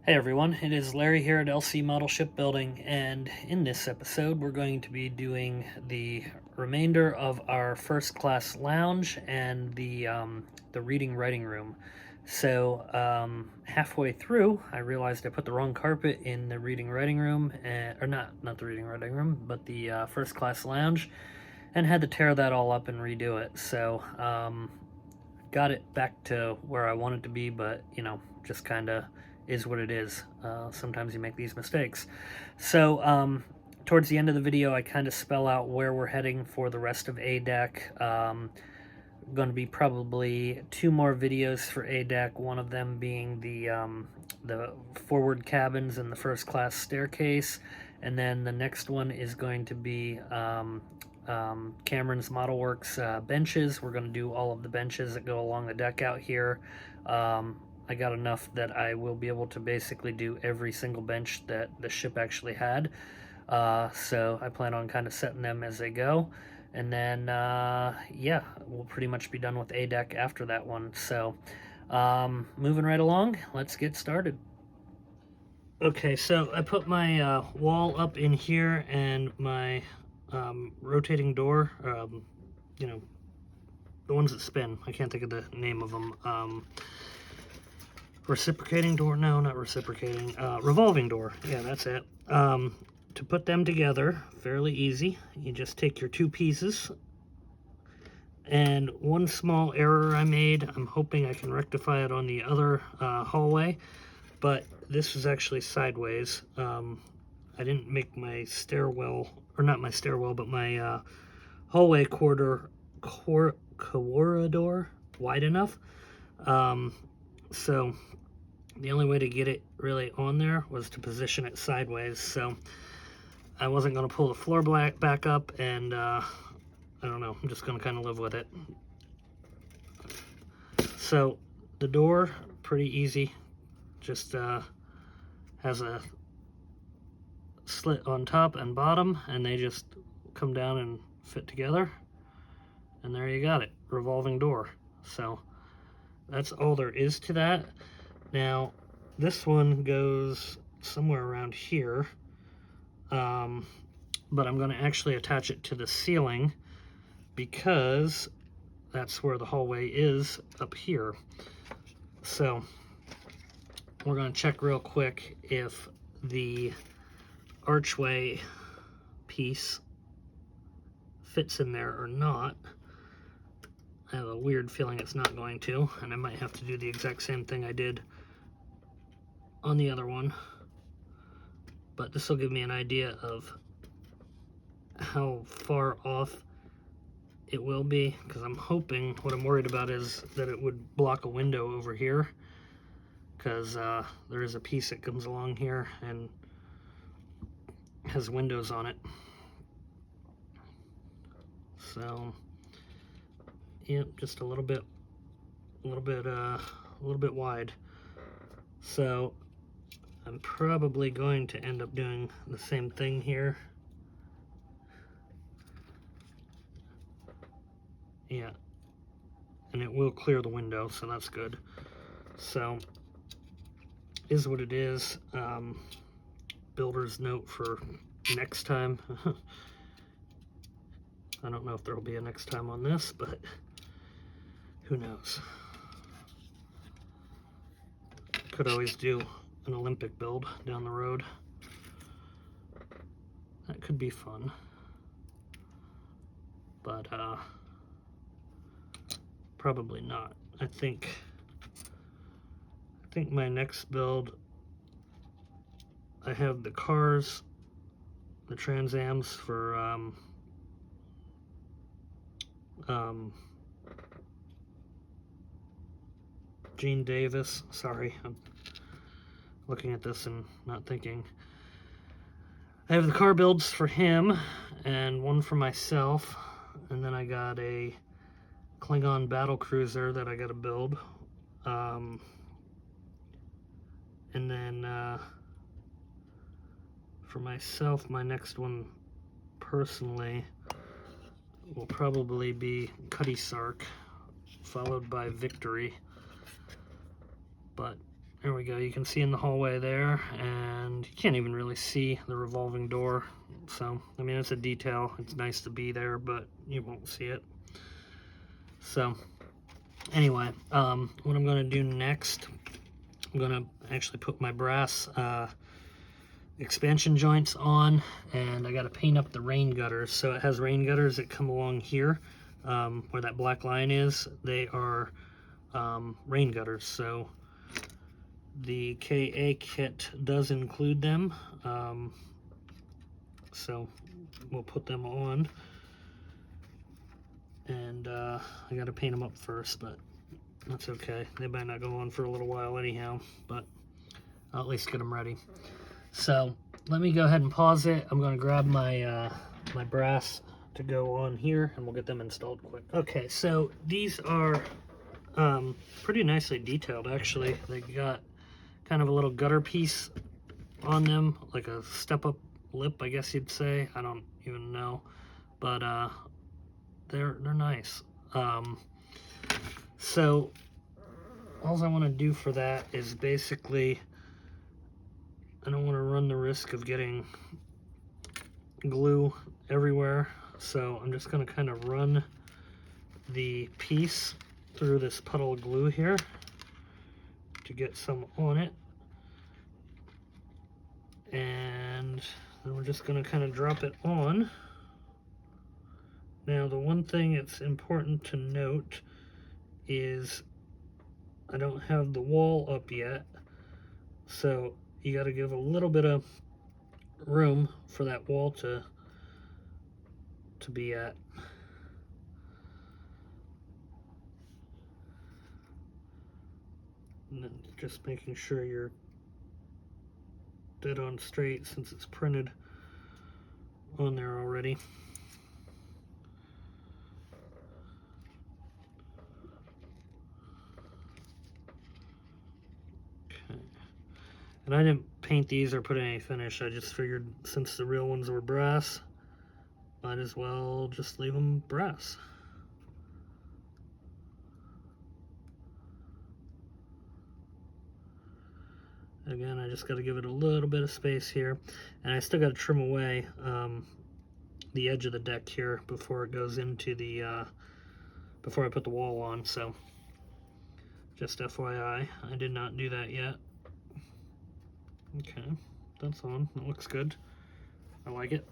Hey everyone, it is Larry here at LC Model Shipbuilding, and in this episode we're going to be doing the remainder of our first class lounge and the reading writing room. So halfway through, I realized I put the wrong carpet in the reading writing room, or not the reading writing room, but the first class lounge, and had to tear that all up and redo it. So got it back to where I want it to be, but just kind of is what it is. Sometimes you make these mistakes. So towards the end of the video, I kind of spell out where we're heading for the rest of A deck. Going to be probably 2 more videos for A deck. One of them being the forward cabins and the first class staircase, and then the next one is going to be Cameron's Model Works benches. We're going to do all of the benches that go along the deck out here. I got enough that I will be able to basically do every single bench that the ship actually had. So I plan on kind of setting them as they go. And then, yeah, we'll pretty much be done with A deck after that one. So moving right along, let's get started. Okay, so I put my wall up in here and my rotating door, the ones that spin. I can't think of the name of them. Reciprocating door? No, not reciprocating. Revolving door. Yeah, that's it. To put them together, fairly easy. You just take your 2 pieces. And one small error I made, I'm hoping I can rectify it on the other hallway, but this was actually sideways. I didn't make my stairwell, or not my stairwell, but my hallway corridor wide enough. So the only way to get it really on there was to position it sideways. So I wasn't going to pull the floor back up, and I don't know, I'm just going to kind of live with it. So the door, pretty easy, just has a slit on top and bottom, and they just come down and fit together, and there you got it, revolving door. So that's all there is to that. Now this one goes somewhere around here, but I'm going to actually attach it to the ceiling because that's where the hallway is, up here. So we're going to check real quick if the archway piece fits in there or not. I have a weird feeling it's not going to, and I might have to do the exact same thing I did on the other one. But this will give me an idea of how far off it will be, because I'm hoping, what I'm worried about is that it would block a window over here, because there is a piece that comes along here and has windows on it. So yep, just a little bit wide. So I'm probably going to end up doing the same thing here. Yeah, and it will clear the window, so that's good. So is what it is. Builder's note for next time. I don't know if there will be a next time on this, but who knows. Could always do an Olympic build down the road. That could be fun. But probably not. I think my next build, I have the cars, the Trans Ams for Gene Davis. Sorry, I'm looking at this and not thinking. I have the car builds for him and one for myself, and then I got a Klingon battle cruiser that I got to build, and then for myself, my next one personally will probably be Cutty Sark, followed by Victory. But There we go. You can see in the hallway there, and you can't even really see the revolving door. So, I mean, it's a detail. It's nice to be there, but you won't see it. So, anyway, what I'm going to do next, I'm going to actually put my brass expansion joints on, and I got to paint up the rain gutters. So it has rain gutters that come along here, where that black line is. They are rain gutters, so the KA kit does include them, so we'll put them on, and I got to paint them up first, but that's okay. They might not go on for a little while anyhow, but I'll at least get them ready. So let me go ahead and pause it. I'm going to grab my my brass to go on here, and we'll get them installed quick. Okay, so these are pretty nicely detailed, actually. They got kind of a little gutter piece on them, like a step-up lip, I guess you'd say. I don't even know, but they're nice. So all I want to do for that is basically, I don't want to run the risk of getting glue everywhere, so I'm just going to kind of run the piece through this puddle of glue here to get some on it, and then we're just going to kind of drop it on. Now, the one thing it's important to note is I don't have the wall up yet, so you got to give a little bit of room for that wall to be at. And then just making sure you're dead on straight since it's printed on there already. Okay. And I didn't paint these or put any finish. I just figured since the real ones were brass, might as well just leave them brass. Again, I just got to give it a little bit of space here, and I still got to trim away the edge of the deck here before it goes into the before I put the wall on. So just FYI, I did not do that yet. Okay, that's on. It looks good. I like it.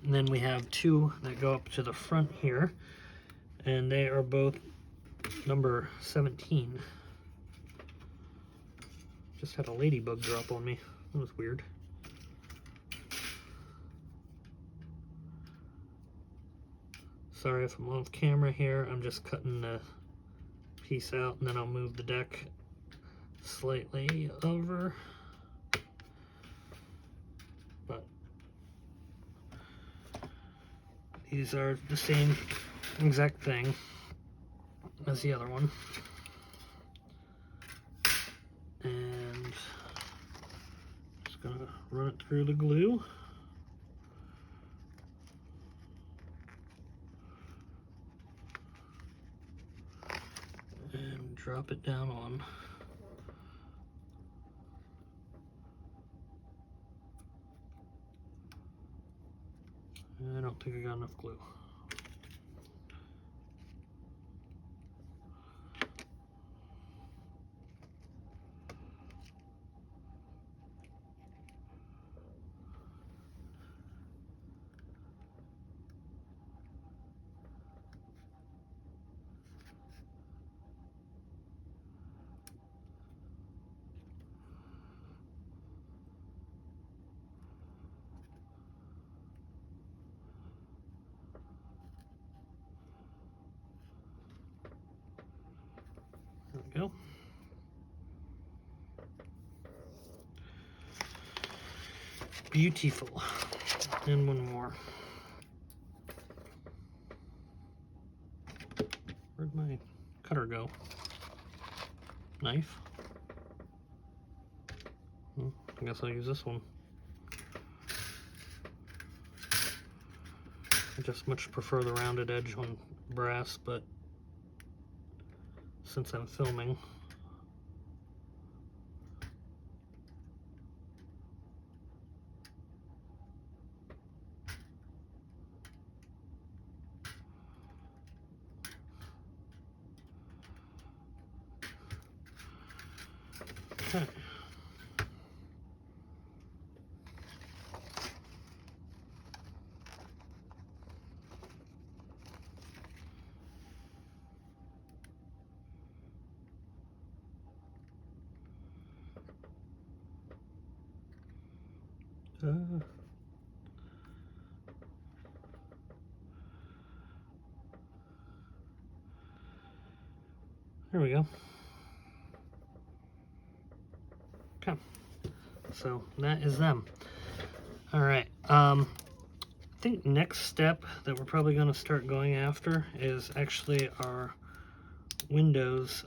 And then we have two that go up to the front here, and they are both number 17. Just had a ladybug drop on me. That was weird. Sorry if I'm off camera here. I'm just cutting the piece out, and then I'll move the deck slightly over. But these are the same exact thing as the other one. And just gonna run it through the glue. And drop it down on. I don't think I got enough glue. There we go. Beautiful. And one more. Where'd my cutter go? Knife? Well, I guess I'll use this one. I just much prefer the rounded edge on brass, but since I'm filming, Okay. There we go. Okay. So that is them. All right. I think next step that we're probably going to start going after is actually our windows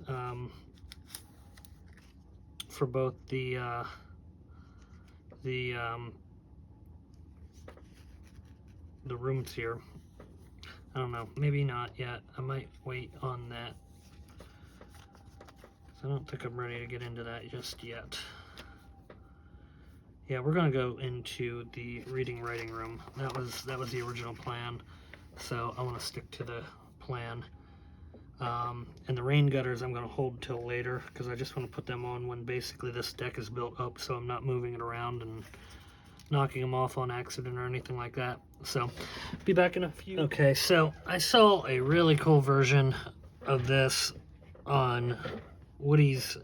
for both the rooms here. I don't know, maybe not yet. I might wait on that. I don't think I'm ready to get into that just yet. Yeah, we're gonna go into the reading writing room. That was the original plan, so I want to stick to the plan. And the rain gutters I'm gonna hold till later because I just want to put them on when basically this deck is built up, so I'm not moving it around and knocking them off on accident or anything like that. So be back in a few. Okay, so I saw a really cool version of this on Woody's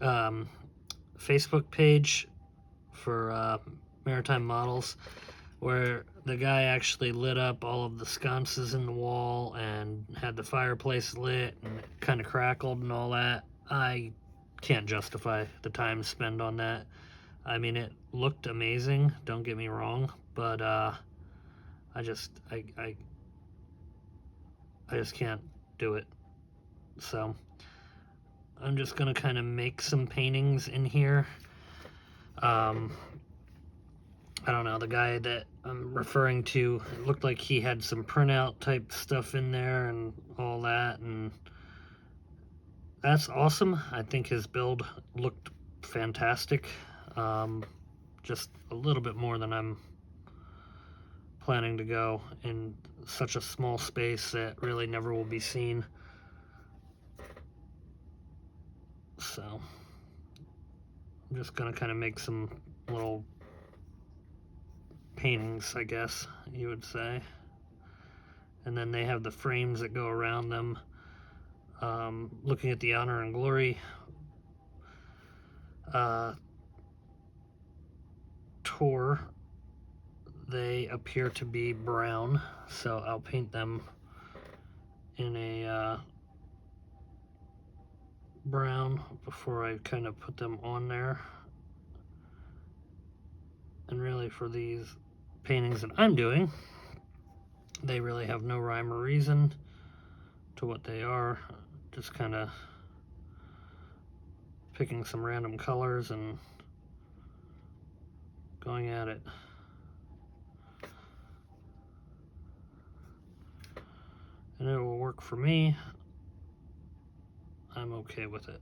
Facebook page for Maritime Models, where the guy actually lit up all of the sconces in the wall and had the fireplace lit and kind of crackled and all that. I can't justify the time spent on that. I mean, it looked amazing, don't get me wrong, but I just can't do it. So I'm just gonna kind of make some paintings in here. I don't know, the guy that I'm referring to, it looked like he had some printout type stuff in there and all that, and that's awesome. I think his build looked fantastic. Just a little bit more than I'm planning to go in such a small space that really never will be seen. So I'm just gonna kind of make some little paintings, I guess you would say. And then they have the frames that go around them. Looking at the Honor and Glory tour, they appear to be brown, so I'll paint them in a brown before I kind of put them on there. And really, for these paintings that I'm doing, they really have no rhyme or reason to what they are. Just kind of picking some random colors and going at it. And it will work for me. I'm okay with it.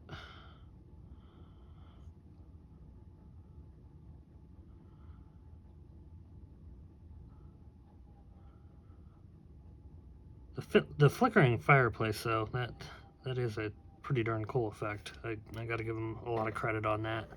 The flickering fireplace, though, that is a pretty darn cool effect. I got to give them a lot of credit on that.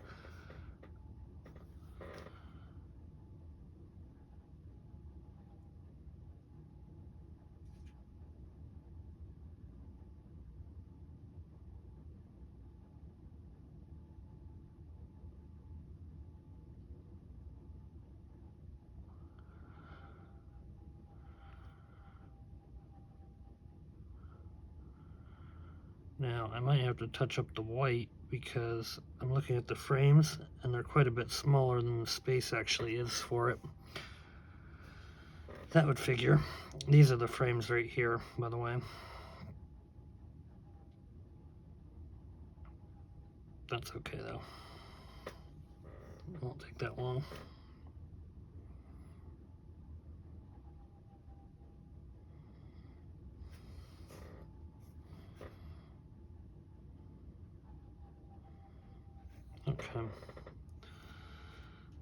Now, I might have to touch up the white because I'm looking at the frames and they're quite a bit smaller than the space actually is for it. That would figure. These are the frames right here, by the way. That's okay though. It won't take that long. Okay,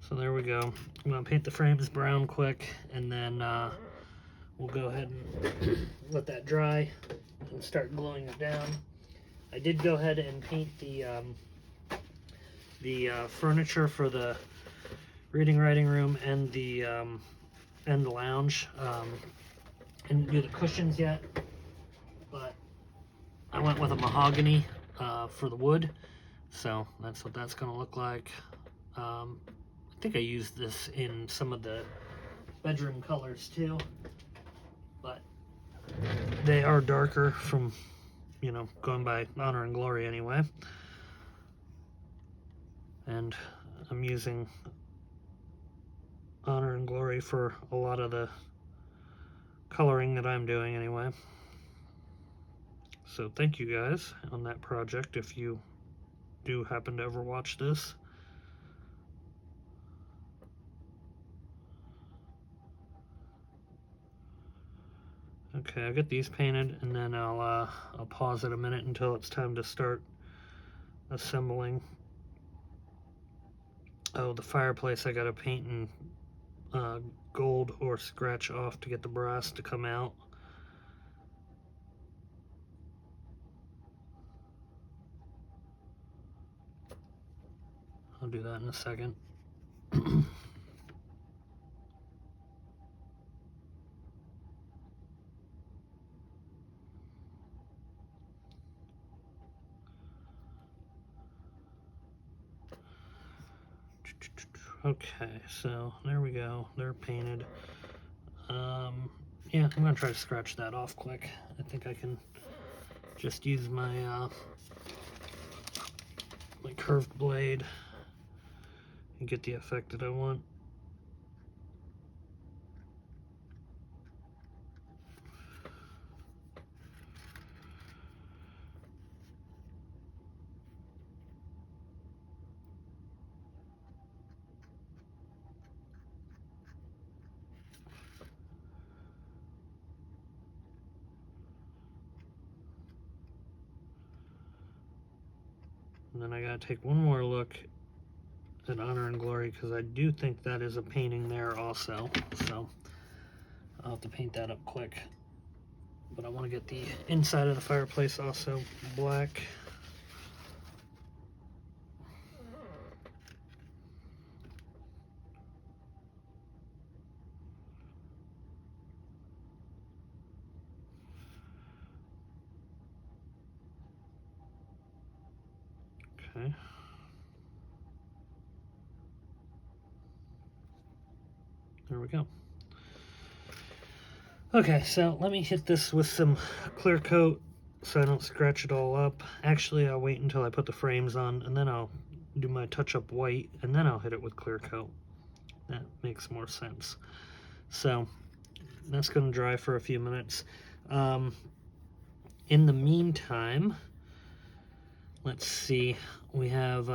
so there we go. I'm gonna paint the frames brown quick, and then we'll go ahead and let that dry and start gluing it down. I did go ahead and paint the the furniture for the reading writing room and the lounge. I didn't do the cushions yet, but I went with a mahogany for the wood, so that's what that's going to look like. I think I used this in some of the bedroom colors too, but they are darker from, you know, going by Honor and Glory anyway. And I'm using Honor and Glory for a lot of the coloring that I'm doing anyway. So thank you guys on that project if you do happen to ever watch this. Okay, I'll get these painted and then I'll pause it a minute until it's time to start assembling. Oh, the fireplace I gotta paint in gold or scratch off to get the brass to come out. I'll do that in a second. Okay, so there we go. They're painted. Yeah, I'm gonna try to scratch that off quick. I think I can just use my my curved blade and get the effect that I want. And then I gotta take one more look at Honor and Glory because I do think that is a painting there also. So I'll have to paint that up quick. But I want to get the inside of the fireplace also black. Okay. There we go. Okay, so let me hit this with some clear coat so I don't scratch it all up. Actually, I'll wait until I put the frames on and then I'll do my touch-up white and then I'll hit it with clear coat. That makes more sense. So that's going to dry for a few minutes. In the meantime, let's see, we have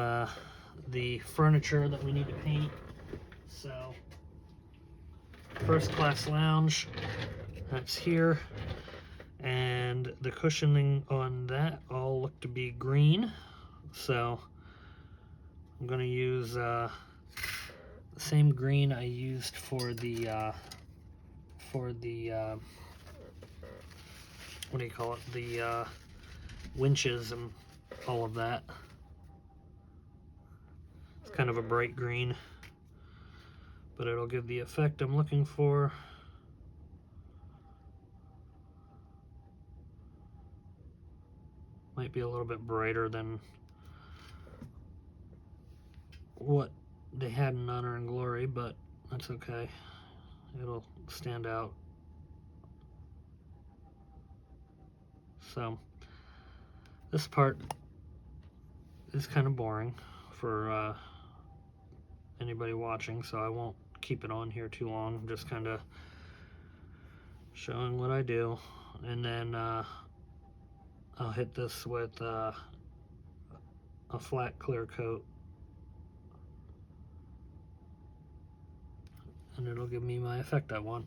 the furniture that we need to paint. So first class lounge, that's here, and the cushioning on that all look to be green, so I'm going to use the same green I used for the what do you call it, the winches and all of that. It's kind of a bright green, but it'll give the effect I'm looking for. Might be a little bit brighter than what they had in Honor and Glory, but that's okay. It'll stand out. So this part is kind of boring for anybody watching, so I won't keep it on here too long. I'm just kind of showing what I do, and then I'll hit this with a flat clear coat, and it'll give me my effect I want.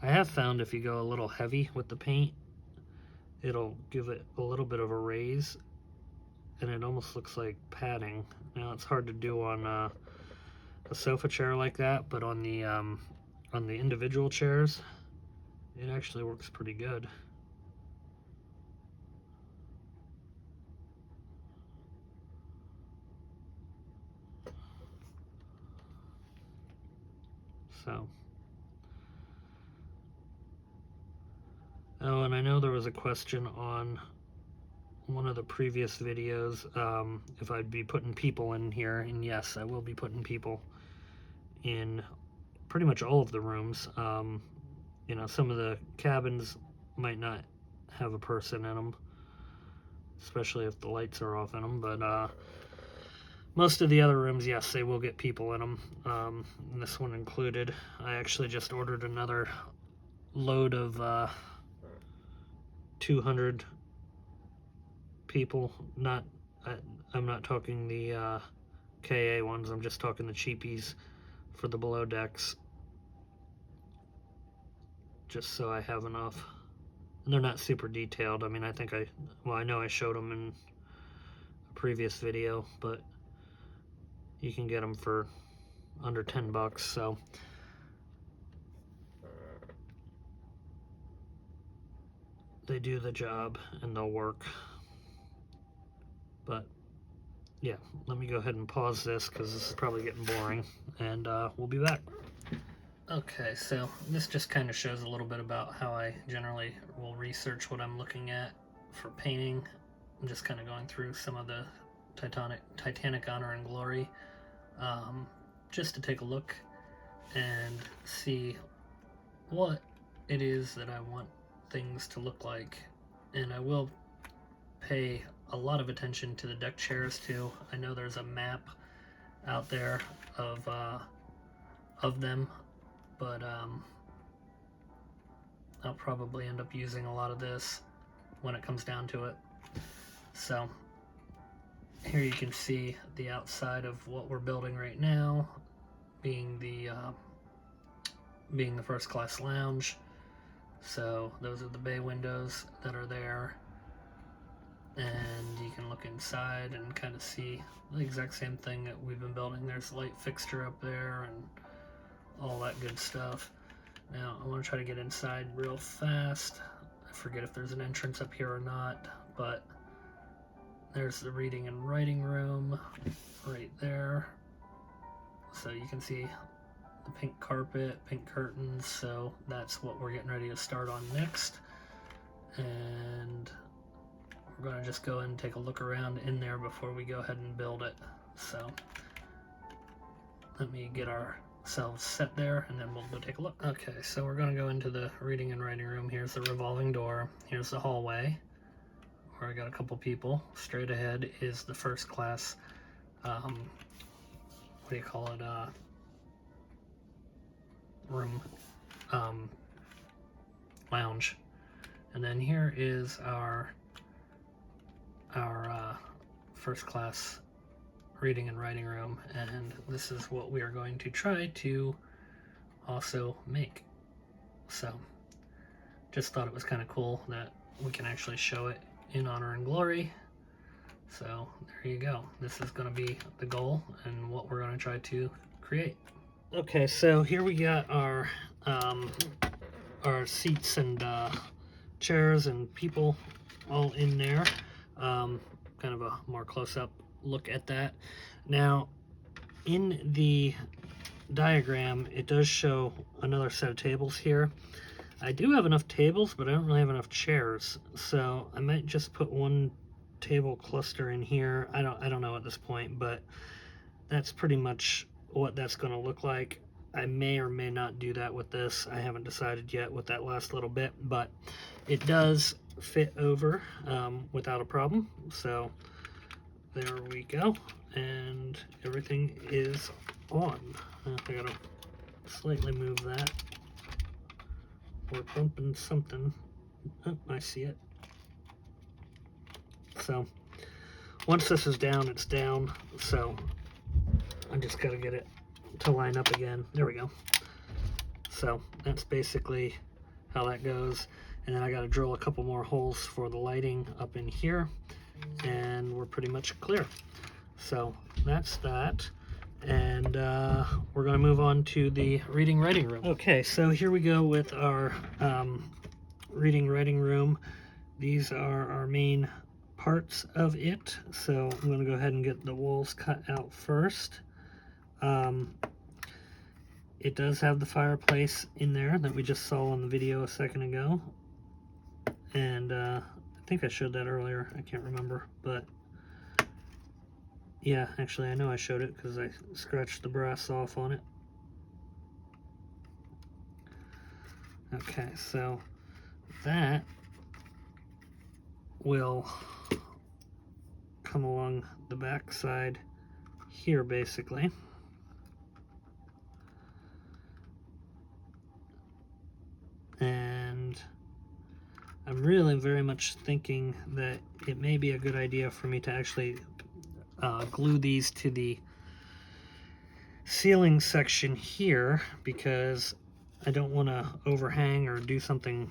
I have found if you go a little heavy with the paint, it'll give it a little bit of a raise, and it almost looks like padding. Now it's hard to do on a sofa chair like that, but on the individual chairs, it actually works pretty good. So, oh, and I know there was a question on one of the previous videos if I'd be putting people in here, and yes, I will be putting people in pretty much all of the rooms. You know, some of the cabins might not have a person in them, especially if the lights are off in them, but most of the other rooms, yes, they will get people in them, and this one included. I actually just ordered another load of 200 people. I'm not talking the KA ones, I'm just talking the cheapies for the below decks, just so I have enough. And they're not super detailed. I mean, I think I know I showed them in a previous video, but you can get them for under 10 bucks, so they do the job and they'll work. But yeah, let me go ahead and pause this because this is probably getting boring, and we'll be back. Okay, so this just kind of shows a little bit about how I generally will research what I'm looking at for painting. I'm just kind of going through some of the Titanic Honor and Glory, just to take a look and see what it is that I want things to look like. And I will pay a lot of attention to the deck chairs too. I know there's a map out there of them, but I'll probably end up using a lot of this when it comes down to it. So here you can see the outside of what we're building right now, being the first class lounge. So those are the bay windows that are there, and you can look inside and kind of see the exact same thing that we've been building. There's a light fixture up there and all that good stuff. Now I want to try to get inside real fast. I forget if there's an entrance up here or not, but there's the reading and writing room right there. So you can see the pink carpet, pink curtains, so that's what we're getting ready to start on next. And we're going to just go and take a look around in there before we go ahead and build it. So let me get ourselves set there and then we'll go take a look. Okay, so we're going to go into the reading and writing room. Here's the revolving door. Here's the hallway where I got a couple people. Straight ahead is the first class, what do you call it, room, lounge. And then here is our first class reading and writing room, and this is what we are going to try to also make. So just thought it was kind of cool that we can actually show it in Honor and Glory. So there you go. This is going to be the goal and what we're going to try to create. Okay, so here we got our seats and chairs and people all in there. Kind of a more close-up look at that. Now, in the diagram, it does show another set of tables here. I do have enough tables, but I don't really have enough chairs, so I might just put one table cluster in here. I don't know at this point, but that's pretty much what that's going to look like. I may or may not do that with this. I haven't decided yet with that last little bit, but it does fit over without a problem. So there we go, and everything is on. I gotta slightly move that. We're bumping something. Oh, I see it. So once this is down, it's down. So I just gotta get it to line up again. There we go. So that's basically how that goes. And then I gotta drill a couple more holes for the lighting up in here, and we're pretty much clear. So that's that. and we're going to move on to the reading writing room. Okay, so here we go with our reading writing room. These are our main parts of it, so I'm going to go ahead and get the walls cut out first. It does have the fireplace in there that we just saw on the video a second ago, and I think I showed that earlier, I can't remember, but yeah, actually I know I showed it because I scratched the brass off on it. Okay, so that will come along the back side here basically. And I'm really very much thinking that it may be a good idea for me to actually glue these to the ceiling section here, because I don't want to overhang or do something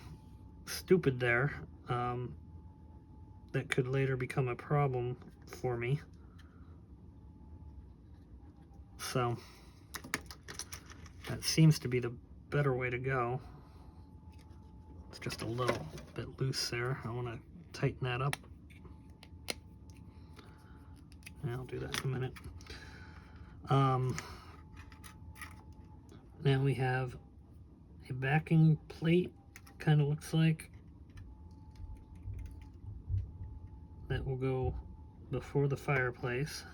stupid there that could later become a problem for me. So that seems to be the better way to go. It's just a little bit loose there. I want to tighten that up. I'll do that in a minute. Now we have a backing plate, kind of looks like, that will go before the fireplace.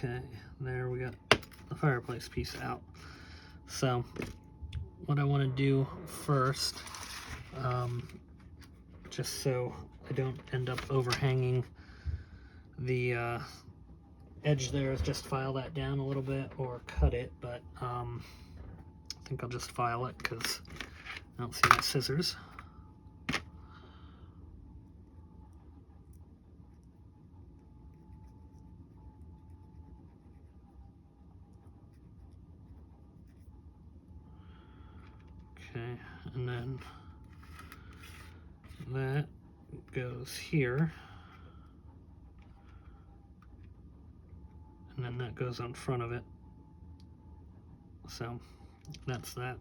Okay, there we got the fireplace piece out. So what I want to do first, just so I don't end up overhanging the edge there, is just file that down a little bit or cut it, but I think I'll just file it because I don't see my scissors. Okay, and then that goes here, and then that goes on front of it. So that's that.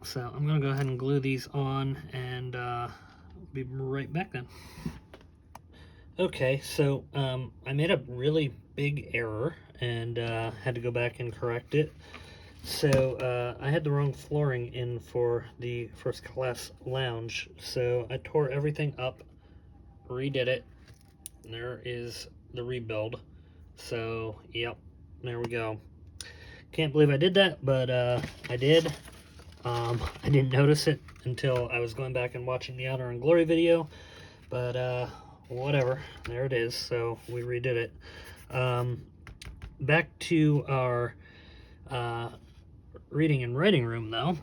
So I'm gonna go ahead and glue these on, and be right back then. Okay, so I made a really big error and had to go back and correct it. So I had the wrong flooring in for the first class lounge, so I tore everything up, redid it, and there is the rebuild. So yep, there we go. Can't believe I did that, but I did. I didn't notice it until I was going back and watching the Honor and Glory video, but whatever, there it is. So we redid it. Back to our reading and writing room though.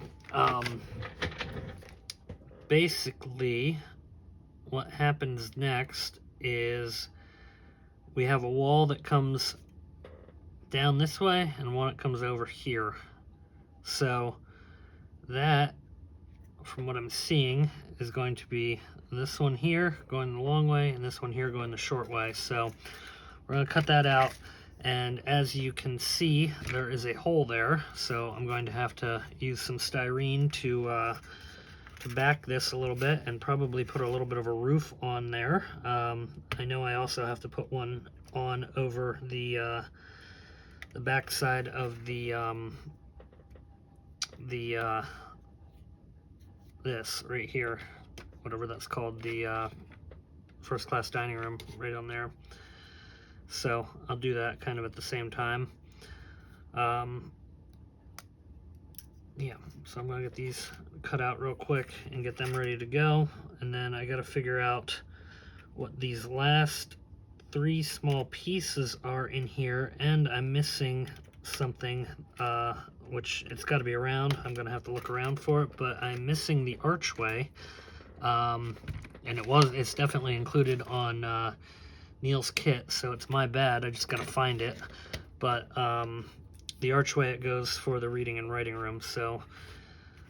Basically what happens next is we have a wall that comes down this way and one that comes over here. So that, from what I'm seeing, is going to be this one here going the long way and this one here going the short way. So we're going to cut that out, and as you can see, there is a hole there, so I'm going to have to use some styrene to back this a little bit and probably put a little bit of a roof on there. I know I also have to put one on over the back side of this right here, whatever that's called, the first class dining room, right on there. So I'll do that kind of at the same time. Yeah, so I'm gonna get these cut out real quick and get them ready to go, and then I gotta figure out what these last 3 small pieces are in here, and I'm missing something, which it's got to be around. I'm gonna have to look around for it, but I'm missing the archway, and it's definitely included on Neil's kit, so it's my bad. I just gotta find it. But the archway it goes for the reading and writing room, so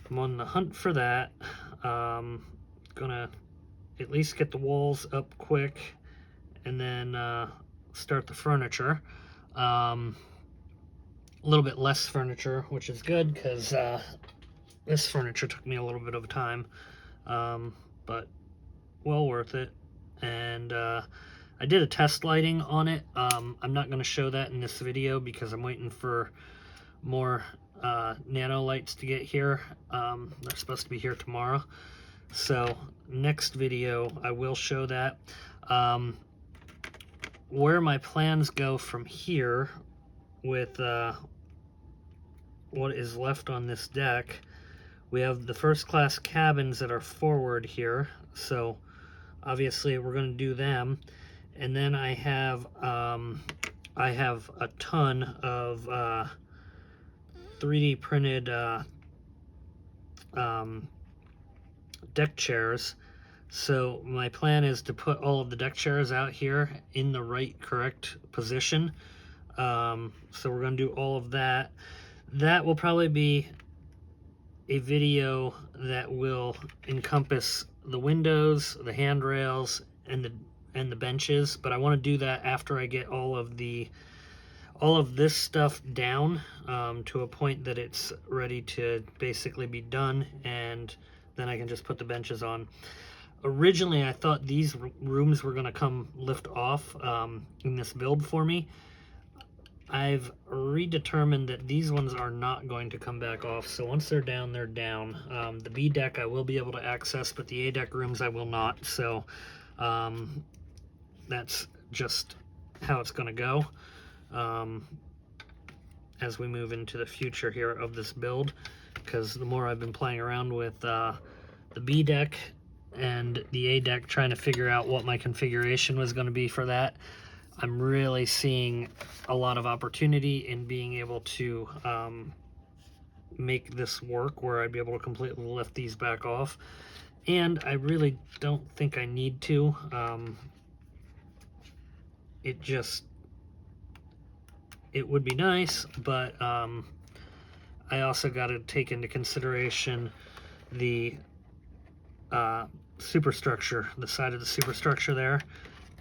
I'm on the hunt for that. Gonna at least get the walls up quick, and then start the furniture. A little bit less furniture, which is good because this furniture took me a little bit of time, but well worth it. And I did a test lighting on it. I'm not going to show that in this video because I'm waiting for more nano lights to get here. They're supposed to be here tomorrow, so next video I will show that. Where my plans go from here with what is left on this deck, we have the first class cabins that are forward here, so obviously we're going to do them. And then I have a ton of 3D printed deck chairs. So my plan is to put all of the deck chairs out here in the right correct position. So we're going to do all of that. That will probably be a video that will encompass the windows, the handrails, and the benches, but I want to do that after I get all of this stuff down to a point that it's ready to basically be done, and then I can just put the benches on. Originally, I thought these rooms were going to come lift off in this build for me. I've redetermined that these ones are not going to come back off, so once they're down, they're down. The B deck I will be able to access, but the A deck rooms I will not, so that's just how it's going to go as we move into the future here of this build, because the more I've been playing around with the B deck and the A deck, trying to figure out what my configuration was going to be for that, I'm really seeing a lot of opportunity in being able to make this work where I'd be able to completely lift these back off. And I really don't think I need to. It would be nice, but I also got to take into consideration the superstructure, the side of the superstructure there.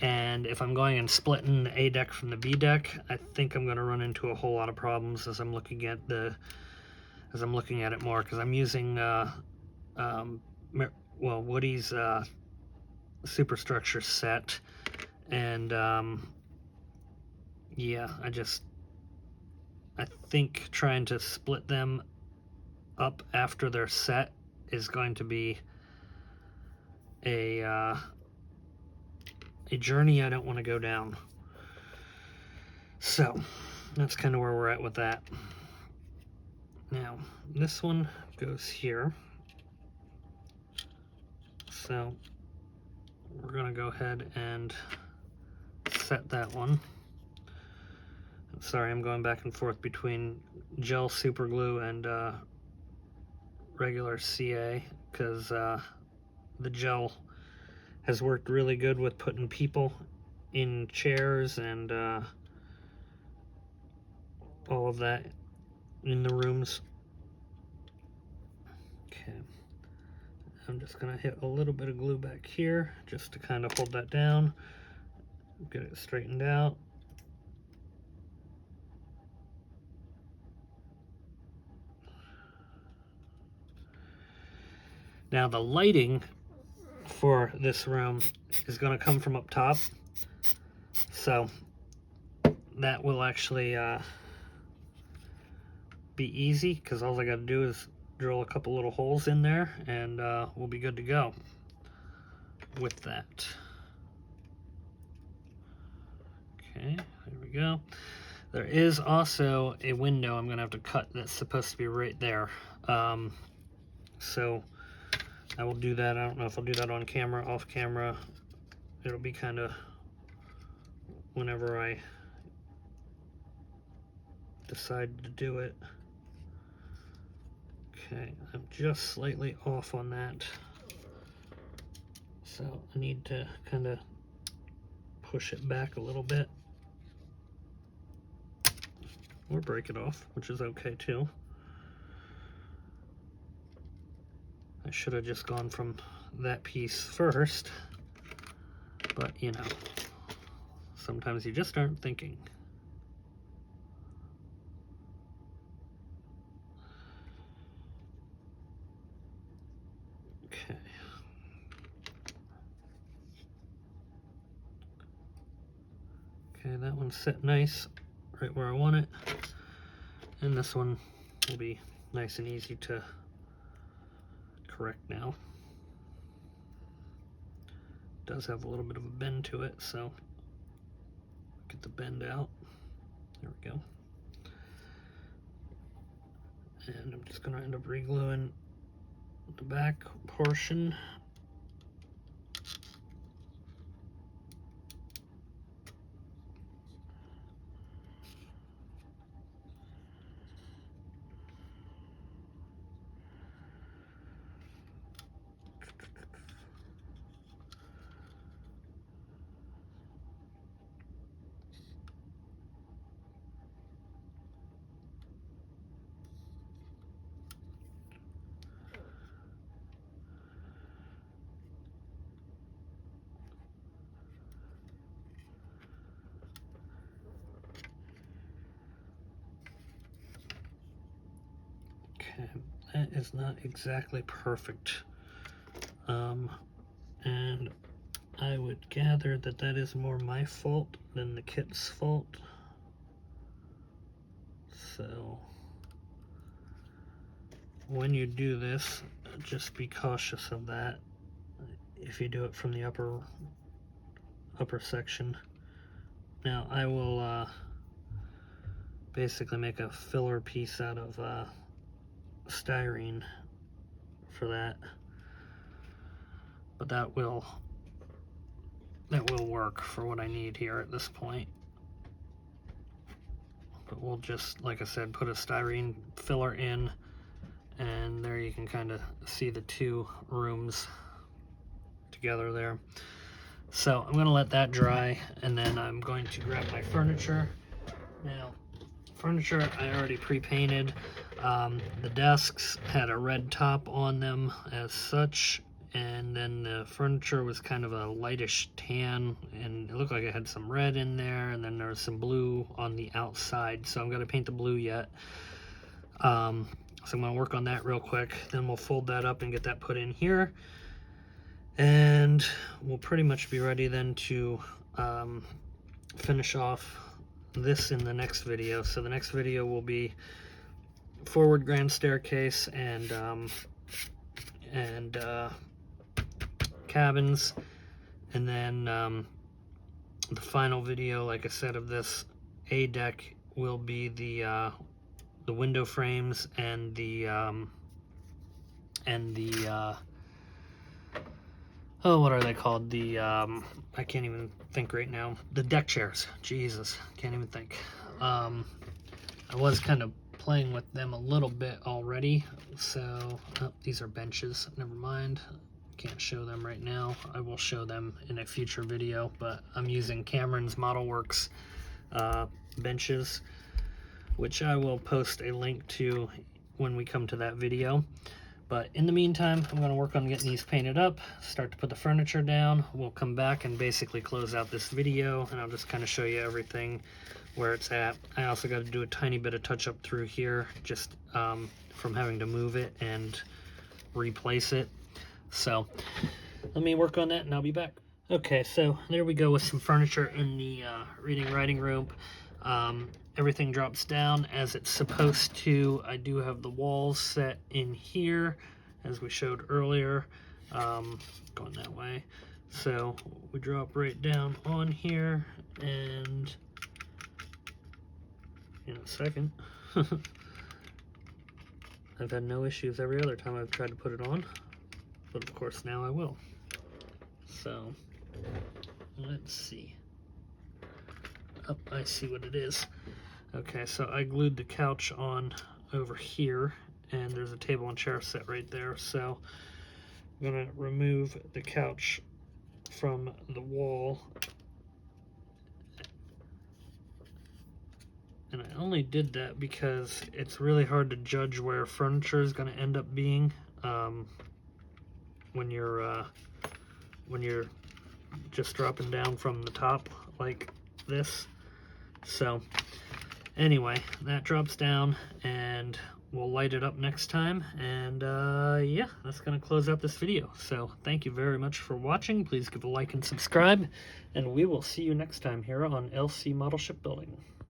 And if I'm going and splitting the A deck from the B deck, I think I'm going to run into a whole lot of problems as I'm looking at it more, because I'm using Woody's superstructure set, and yeah, I think trying to split them up after they're set is going to be a journey I don't want to go down. So that's kind of where we're at with that. Now this one goes here, so we're gonna go ahead and set that one. Sorry, I'm going back and forth between gel super glue and regular CA, because the gel has worked really good with putting people in chairs and all of that in the rooms. Okay, I'm just gonna hit a little bit of glue back here just to kind of hold that down, get it straightened out. Now the lighting for this room is going to come from up top, so that will actually be easy, because all I got to do is drill a couple little holes in there, and we'll be good to go with that. Okay, there we go. There is also a window I'm going to have to cut that's supposed to be right there, so I will do that. I don't know if I'll do that on camera, off camera. It'll be kind of whenever I decide to do it. Okay, I'm just slightly off on that, so I need to kind of push it back a little bit, or break it off, which is okay too. I should have just gone from that piece first, but you know, sometimes you just aren't thinking. Okay. Okay, that one's set nice, right where I want it. And this one will be nice and easy to correct now. It does have a little bit of a bend to it, so get the bend out. There we go. And I'm just going to end up re-gluing the back portion. That is not exactly perfect, and I would gather that that is more my fault than the kit's fault, so when you do this, just be cautious of that if you do it from the upper section. Now I will basically make a filler piece out of styrene for that, but that will work for what I need here at this point. But we'll just, like I said, put a styrene filler in, and there you can kind of see the two rooms together there. So I'm going to let that dry, and then I'm going to grab my furniture. Now, furniture I already pre-painted. The desks had a red top on them as such, and then the furniture was kind of a lightish tan, and it looked like it had some red in there, and then there was some blue on the outside, so I'm going to paint the blue yet. So I'm going to work on that real quick, then we'll fold that up and get that put in here, and we'll pretty much be ready then to finish off this in the next video. So the next video will be forward grand staircase and cabins, and then the final video, like I said, of this A deck will be the window frames and the oh, what are they called? The I can't even think right now. The deck chairs. Jesus, can't even think. I was kind of playing with them a little bit already, so oh, these are benches. Never mind. Can't show them right now. I will show them in a future video, but I'm using Cameron's ModelWorks benches, which I will post a link to when we come to that video. But in the meantime, I'm going to work on getting these painted up, start to put the furniture down. We'll come back and basically close out this video, and I'll just kind of show you everything where it's at. I also got to do a tiny bit of touch up through here, just from having to move it and replace it. So let me work on that and I'll be back. Okay, so there we go with some furniture in the reading writing room. Everything drops down as it's supposed to. I do have the walls set in here as we showed earlier, going that way. So we drop right down on here, and in a second, I've had no issues every other time I've tried to put it on, but of course now I will. So let's see. Oh, I see what it is. Okay, so I glued the couch on over here, and there's a table and chair set right there. So I'm gonna remove the couch from the wall And I only did that because it's really hard to judge where furniture is going to end up being when you're just dropping down from the top like this. So anyway, that drops down and we'll light it up next time. And yeah, that's going to close out this video. So thank you very much for watching. Please give a like and subscribe, and we will see you next time here on LC Model Shipbuilding.